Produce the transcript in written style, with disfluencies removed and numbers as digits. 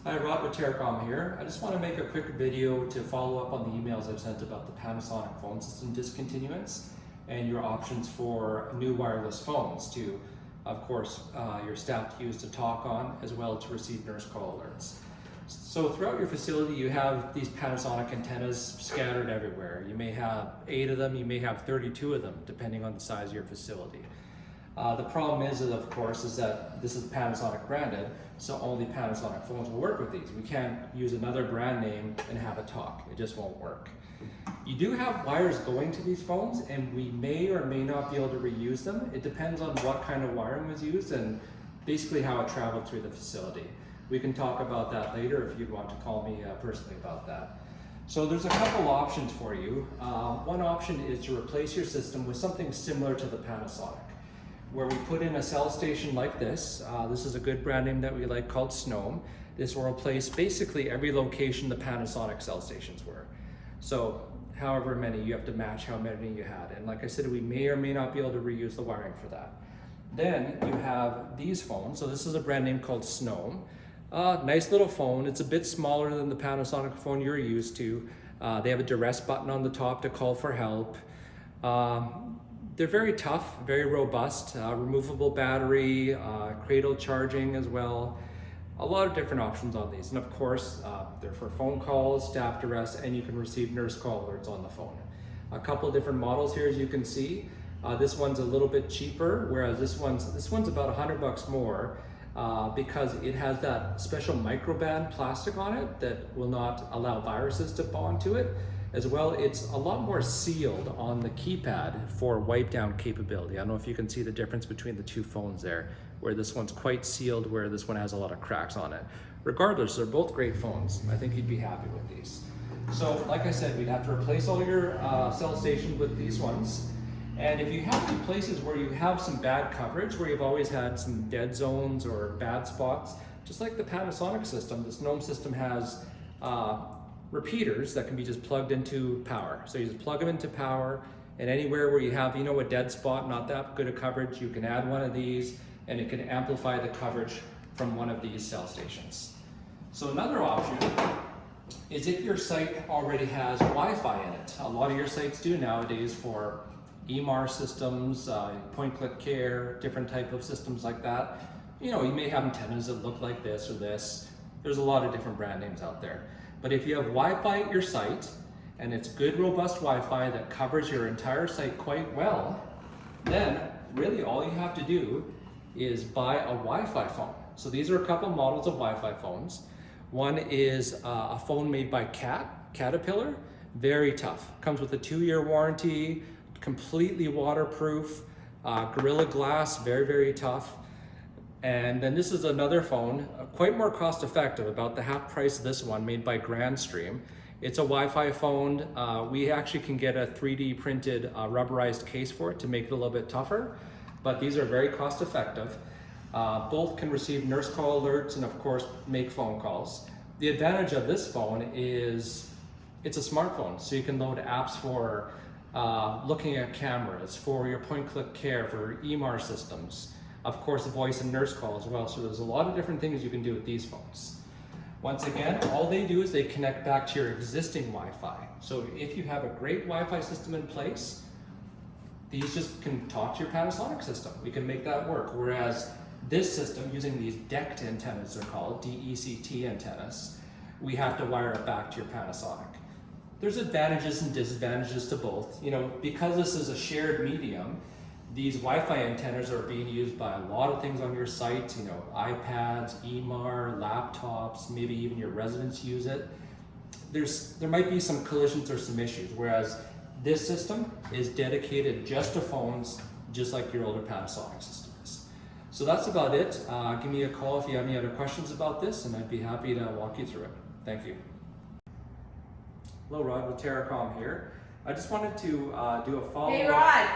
Hi, Rod with Terracom here. I just want to make a quick video to follow up on the emails I've sent about the Panasonic phone system discontinuance and your options for new wireless phones to, of course, your staff to use to talk on as well to receive nurse call alerts. So throughout your facility, you have these Panasonic antennas scattered everywhere. You may have 8 of them, you may have 32 of them, depending on the size of your facility. The problem is that this is Panasonic branded, so only Panasonic phones will work with these. We can't use another brand name and have it talk. It just won't work. You do have wires going to these phones, and we may or may not be able to reuse them. It depends on what kind of wiring was used and basically how it traveled through the facility. We can talk about that later if you'd want to call me personally about that. So there's a couple options for you. One option is to replace your system with something similar to the Panasonic, where we put in a cell station like this. This is a good brand name that we like called Snome. This will replace basically every location the Panasonic cell stations were. So however many, you have to match how many you had. And like I said, we may or may not be able to reuse the wiring for that. Then you have these phones. So this is a brand name called Snome. Nice little phone. It's a bit smaller than the Panasonic phone you're used to. They have a duress button on the top to call for help. They're very tough, very robust, removable battery, cradle charging as well. A lot of different options on these. And of course, they're for phone calls, staff duress, and you can receive nurse call alerts on the phone. A couple different models here, as you can see. This one's a little bit cheaper, whereas this one's about $100 more because it has that special microband plastic on it that will not allow viruses to bond to it. As well, it's a lot more sealed on the keypad for wipe down capability. I don't know if you can see the difference between the two phones there, where this one's quite sealed, where this one has a lot of cracks on it. Regardless, they're both great phones. I think you'd be happy with these. So like I said, we'd have to replace all your cell stations with these ones. And if you have any places where you have some bad coverage, where you've always had some dead zones or bad spots, just like the Panasonic system, this Gnome system has repeaters that can be just plugged into power. So you just plug them into power, and anywhere where you have, a dead spot, not that good a coverage, you can add one of these and it can amplify the coverage from one of these cell stations. So another option is if your site already has Wi-Fi in it. A lot of your sites do nowadays for EMR systems, point-click care, different type of systems like that. You may have antennas that look like this or this. There's a lot of different brand names out there. But if you have Wi-Fi at your site, and it's good, robust Wi-Fi that covers your entire site quite well, then really all you have to do is buy a Wi-Fi phone. So these are a couple models of Wi-Fi phones. One is a phone made by Caterpillar, very tough. Comes with a 2-year warranty, completely waterproof, Gorilla Glass, very, very tough. And then this is another phone, quite more cost effective, about the half price of this one, made by Grandstream. It's a Wi-Fi phone. We actually can get a 3D printed rubberized case for it to make it a little bit tougher, but these are very cost effective. Both can receive nurse call alerts and of course make phone calls. The advantage of this phone is it's a smartphone, so you can load apps for looking at cameras, for your point-click care, for EMR systems. Of course, voice and nurse call as well. So there's a lot of different things you can do with these phones. Once again, all they do is they connect back to your existing Wi-Fi. So if you have a great Wi-Fi system in place, these just can talk to your Panasonic system. We can make that work. Whereas this system, using these DECT antennas, they're called, D-E-C-T antennas, we have to wire it back to your Panasonic. There's advantages and disadvantages to both. Because this is a shared medium, these Wi-Fi antennas are being used by a lot of things on your site, iPads, EMR, laptops, maybe even your residents use it. There might be some collisions or some issues, whereas this system is dedicated just to phones, just like your older Panasonic system is. So that's about it. Give me a call if you have any other questions about this, and I'd be happy to walk you through it. Thank you. Hello, Rod with Terracom here. I just wanted to do a follow-up. Hey, Rod.